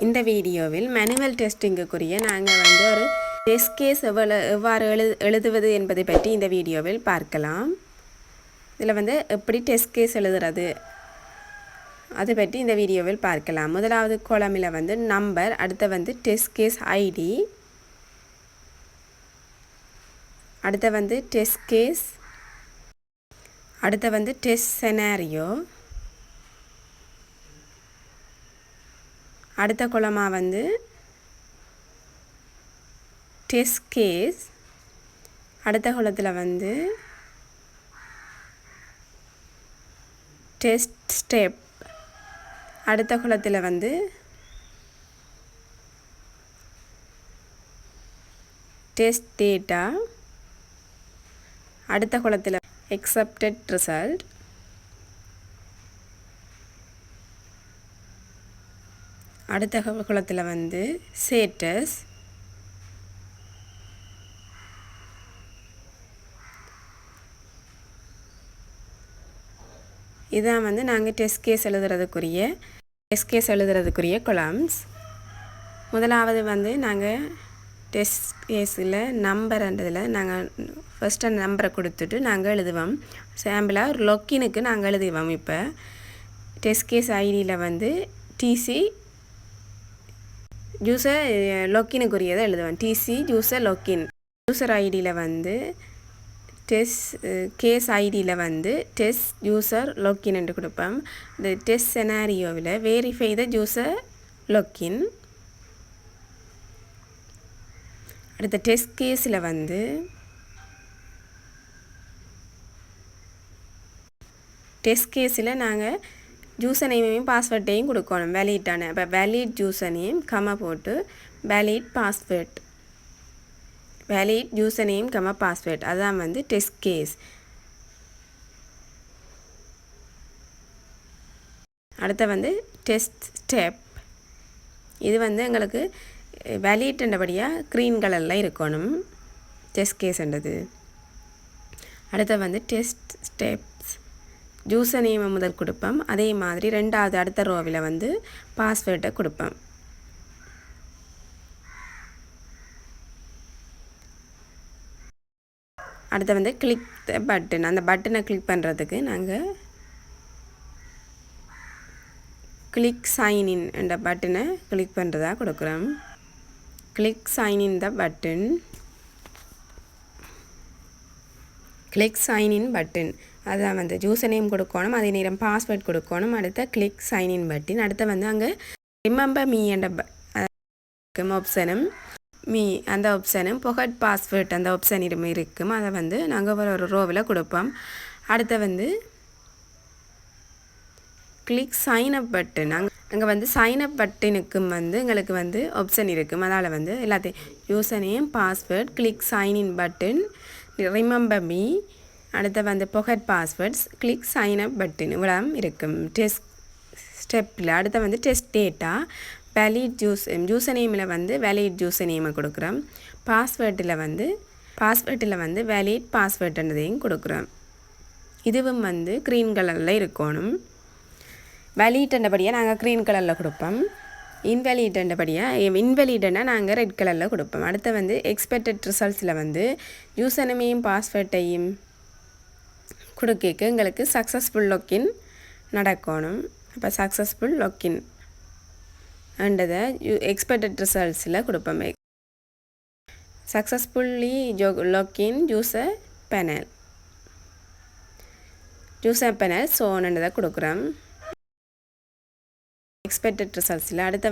இந்த வீடியோவில் மேனுவல் டெஸ்டிங்குக்குரிய நாங்கள் ஒரு டெஸ்ட் கேஸ் எவ்வாறு எழுதுவது என்பதை பற்றி இந்த வீடியோவில் பார்க்கலாம். இதில் எப்படி டெஸ்ட் கேஸ் எழுதுறது அதை பற்றி இந்த வீடியோவில் பார்க்கலாம். முதலாவது காலமில் நம்பர், அடுத்து டெஸ்ட் கேஸ் ஐடி, அடுத்து டெஸ்ட் கேஸ், அடுத்து டெஸ்ட் செனாரியோ, அடுத்த கொலமா டெஸ்ட் கேஸ், அடுத்த கொலத்தில் டெஸ்ட் ஸ்டெப், அடுத்த கொலத்தில் டெஸ்ட் டேட்டா, அடுத்த கொலத்தில் accepted result, அடுத்த கொலத்தில் status, இதான் நாங்கள் டெஸ்ட் கேஸ் எழுதுறதுக்குரிய கொலம்ஸ். முதலாவது நாங்கள் டெஸ்ட் கேஸில் நம்பர்ன்றதில் நாங்கள் ஃபஸ்ட்டு அந்த நம்பரை கொடுத்துட்டு நாங்கள் எழுதுவோம். சாம்பிளாக ஒரு லொக்கினுக்கு நாங்கள் எழுதுவோம். இப்போ டெஸ்ட் கேஸ் ஐடியில் டிசி யூசர் லொக்கினுக்குரியதை எழுதுவோம். TC user login. யூசர் ஐடியில் டெஸ்ட் கேஸ் ஐடியில் டெஸ்ட் யூசர் லொக்கின் என்று கொடுப்போம். இந்த டெஸ்ட் செனாரியோவில் வெரிஃபை த யூசர் லொக்கின். அடுத்த டெஸ்ட் கேஸில் டெஸ்ட் கேஸில் நாங்கள் யூசர் நேமையும் பாஸ்வேர்டையும் கொடுக்கணும். வேலிட்டான இப்போ வேலிட் யூசர் நேம் கம்மா போட்டு valid password, valid user name comma password, அதுதான் டெஸ்ட் கேஸ். அடுத்த டெஸ்ட் ஸ்டெப். இது எங்களுக்கு வேலிட்ன்றபடியாக க்ரீன் கலரில் இருக்கணும் டெஸ்ட் கேஸ்ன்றது. அடுத்த டெஸ்ட் ஸ்டெப்ஸ், யூசர் நேமை முதல் கொடுப்போம். அதே மாதிரி ரெண்டாவது அடுத்த ரோவில் பாஸ்வேர்டை கொடுப்போம். அடுத்து கிளிக் த பட்டன். அந்த பட்டனை கிளிக் பண்ணுறதுக்கு நாங்கள் கிளிக் சைன்இன் என்ற பட்டனை கிளிக் பண்ணுறதா கொடுக்குறோம். கிளிக் சைன்இன் த பட்டன், கிளிக் சைன்இன் பட்டன், அதான் யூசர் நேம் கொடுக்கணும், அதே நேரம் பாஸ்வேர்ட் கொடுக்கணும். அடுத்த கிளிக் சைன்இன் பட்டன். அடுத்து அங்கே ரிமெம்பர் மீ என்ற ஆப்ஷனும் அந்த ஆப்ஷனும் பொகட் பாஸ்வேர்ட் அந்த ஆப்ஷன் இருக்கும். அதை நாங்கள் ஒரு ரோவில் கொடுப்போம். அடுத்து கிளிக் சைன் அப் பட்டன். அங்கே சைன் அப் பட்டனுக்கும் எங்களுக்கு ஆப்ஷன் இருக்கும். அதால் எல்லாத்தையும் user name, password, click sign in button, remember me, அடுத்து forgot passwords, click sign up button இவ்வளோ இருக்கும் டெஸ்ட் ஸ்டெப்பில். அடுத்து டெஸ்ட் டேட்டா, வேலிட் யூசர் நேமில் வேலிட் யூசர் நேமை கொடுக்குறோம். பாஸ்வேர்ட்டில் வேலிட் பாஸ்வேர்ட்ன்றதையும் கொடுக்குறோம். இதுவும் க்ரீன் கலரில் இருக்கணும். வேலிட்ன்றபடியாக நாங்கள் க்ரீன் கலரில் கொடுப்போம். இன்வேலிட்னா நாங்கள் ரெட் கலரில் கொடுப்போம். அடுத்து எக்ஸ்பெக்டட் ரிசல்ட்ஸில் யூசர் நேமையும் பாஸ்வேர்ட்டையும் கொடுக்க எங்களுக்கு சக்ஸஸ்ஃபுல் லொக்கின் நடக்கணும். அப்போ சக்ஸஸ்ஃபுல் லொக்கின் அண்டதை எக்ஸ்பெக்டட் ரிசல்ட்ஸில் கொடுப்போம். Successfully login user panel, user panel சோனன்றதை கொடுக்குறோம் எக்ஸ்பெக்டட் ரிசல்ட்ஸில். அடுத்து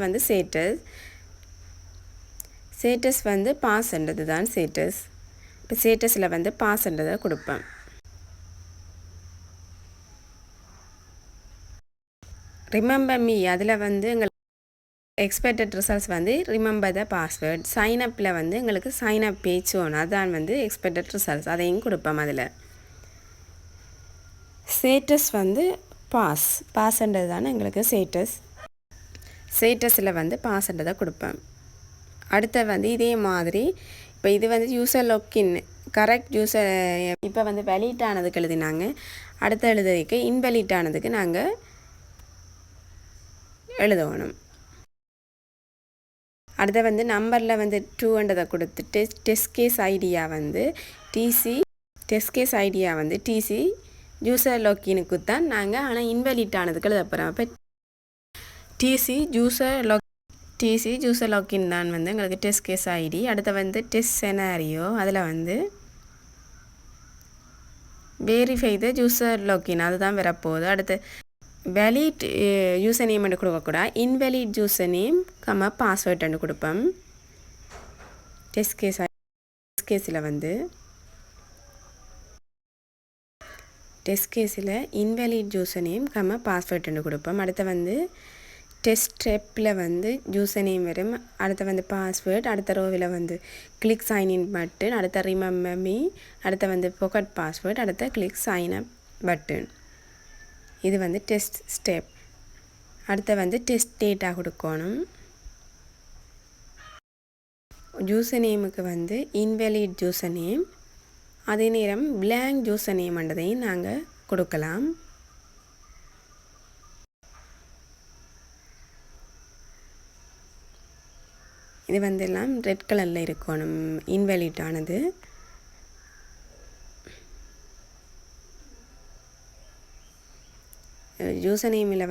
ஸ்டேட்டஸ் பாஸ்ன்றது தான் ஸ்டேட்டஸ். இப்போ ஸ்டேட்டஸில் பாஸ்ன்றதை கொடுப்பேன். ரிமெம்பர் மீ அதில் எங்களுக்கு expected results remember the password. சைனப்பில் எங்களுக்கு சைனப் பேஜ் ஒன்று, அதான் எக்ஸ்பெக்டட் ரிசல்ட்ஸ், அதையும் கொடுப்போம். அதில் ஸ்டேட்டஸ் பாஸ்ன்றது தானே எங்களுக்கு ஸ்டேட்டஸில் பாஸ்ன்றதை கொடுப்பேன். அடுத்து இதே மாதிரி இப்போ இது யூசர் லொக்கின் கரெக்ட் யூசர் இப்போ வேலிட் ஆனதுக்கு எழுதினாங்க. அடுத்து எழுதுறதுக்கு இன்வேலிட் ஆனதுக்கு நாங்கள் எழுதணும். அடுத்து வந்து நம்பரில் வந்து 200 கொடுத்துட்டு testcase ஐடியா வந்து testcase ஐடியா வந்து டிசி யூசர் லாக்கினுக்கு தான் நாங்கள் ஆனால் இன்வெலிட் ஆனதுக்கு எழுத போகிறோம். அப்போ டிசி யூசர் லாக்கின் தான் வந்து எங்களுக்கு testcase ஐடி. அடுத்து வந்து டெஸ்ட் செனாரியோ அதில் வந்து வெரிஃபை த யூசர் லாக்கின் அதுதான் வரப்போகுது. அடுத்து வேலிட் யூசர் நேம் கொடுக்கக்கூடாது, இன்வேலிட் யூசர் நேம் பாஸ்வேர்ட் கொடுப்போம். டெஸ்கேஸில் வந்து டெஸ்கேஸில் இன்வேலிட் யூசர் நேம் பாஸ்வேர்ட் கொடுப்போம். அடுத்து வந்து டெஸ்ட் ஸ்டெப்பில் வந்து யூசர் நேம் வரும், அடுத்து வந்து பாஸ்வேர்ட், அடுத்த ரோவில் வந்து கிளிக் சைன்இன் பட்டன், அடுத்த ரிமெம்பர் மீ, அடுத்து வந்து பொக்கெட் பாஸ்வேர்ட், அடுத்த கிளிக் சைன் அப் பட்டன். இது வந்து டெஸ்ட் ஸ்டெப். அடுத்து வந்து டெஸ்ட் டேட்டா கொடுக்கணும். யூசர் நேமுக்கு வந்து இன்வேலிட் யூசர் நேம், அதே நேரம் blank யூசர் நேம்ன்றதையும் நாங்கள் கொடுக்கலாம். இது வந்து எல்லாம் ரெட் கலரில் இருக்கணும் இன்வேலிட் ஆனது. யூசர் நேமில்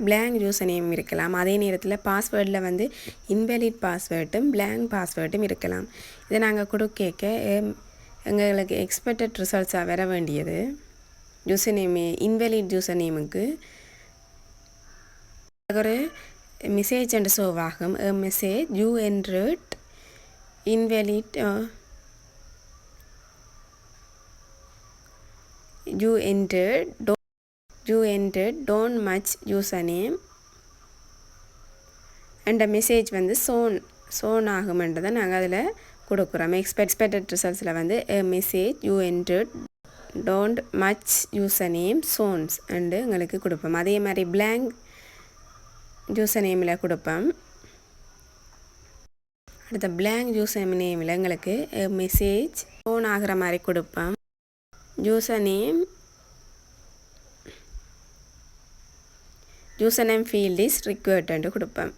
blank யூசர் நேம் இருக்கலாம், அதே நேரத்தில் பாஸ்வேர்டில் வந்து இன்வேலிட் பாஸ்வேர்டும் blank பாஸ்வேர்டும் இருக்கலாம். இதை நாங்கள் கொடுக்க எங்களுக்கு எக்ஸ்பெக்டட் ரிசல்ட்ஸாக வர வேண்டியது. யூசர் நேம் இன்வேலிட் யூசர் நேமுக்கு ஒரு மெசேஜ் அண்ட் ஷோவ் ஆகும். Message you entered invalid you entered don't match username and message வந்து சோன் ஆகும்ன்றதை நாங்கள் அதில் கொடுக்குறோம். எக்ஸ்பெக்டட் ரிசல்ட்ஸில் வந்து message you entered don't much user name சோன்ஸ் and எங்களுக்கு கொடுப்போம். அதே மாதிரி blank யூசர் நேமில் கொடுப்போம். அடுத்த blank யூசர் நேமில் எங்களுக்கு மெசேஜ் சோன் ஆகிற மாதிரி கொடுப்போம். User name field is required என்று கொடுப்போம்.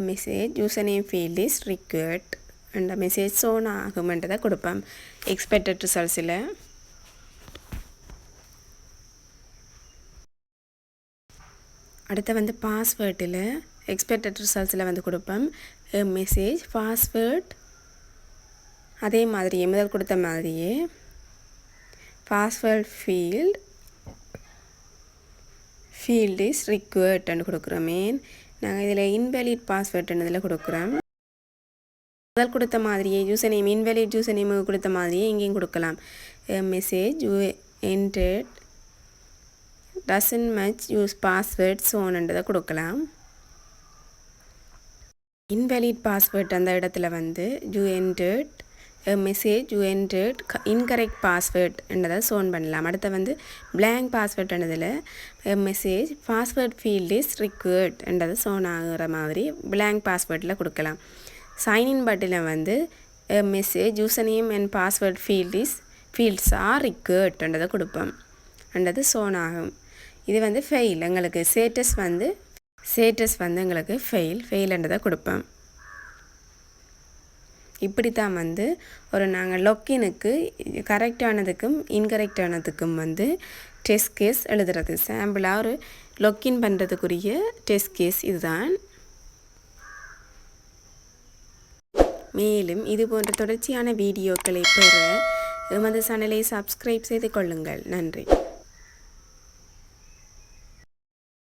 Message user name field is required என்ற மெசேஜ் சோன் ஆகும்ன்றதை கொடுப்போம் எக்ஸ்பெக்டட் ரிசல்ட்ஸில். அடுத்து வந்து பாஸ்வேர்டில் எக்ஸ்பெக்டட் ரிசல்ட்ஸில் வந்து கொடுப்போம் மெசேஜ் பாஸ்வேர்ட், அதே மாதிரியே முதல் கொடுத்த மாதிரியே பாஸ்வேர்ட் field is required என்று கொடுக்குறோமே. நாங்கள் இதில் இன்வேலிட் பாஸ்வேர்ட் இதில் கொடுக்குறோம். முதல் கொடுத்த மாதிரியே user name invalid user name கொடுத்த மாதிரியே இங்கேயும் கொடுக்கலாம். Message you entered doesn't match use password சோன்ன்றதை கொடுக்கலாம். இன்வேலிட் பாஸ்வேர்ட் அந்த இடத்துல வந்து you entered message you entered incorrect password என்றதை சோன் பண்ணலாம். அடுத்து வந்து blank பாஸ்வேர்ட் என்றதில் message password field is required என்றதை சோன் ஆகிற மாதிரி blank பாஸ்வேர்டில் கொடுக்கலாம். சைன்இன் பட்டனில் வந்து message user name and password fields are required என்றதை கொடுப்போம் என்றது சோன் ஆகும். இது வந்து ஃபெயில், எங்களுக்கு ஸ்டேட்டஸ் வந்து எங்களுக்கு ஃபெயில் என்றதை கொடுப்போம். இப்படி தான் வந்து ஒரு நாங்கள் லொக்கினுக்கு கரெக்டானதுக்கும் இன்கரெக்டானதுக்கும் வந்து டெஸ்ட் கேஸ் எழுதுறது. சாம்பிளாக ஒரு லொக்கின் பண்ணுறதுக்குரிய டெஸ்ட் கேஸ் இதுதான். மேலும் இது போன்ற தொடர்ச்சியான வீடியோக்களை பெற எமது சேனலை சப்ஸ்கிரைப் செய்து கொள்ளுங்கள். நன்றி.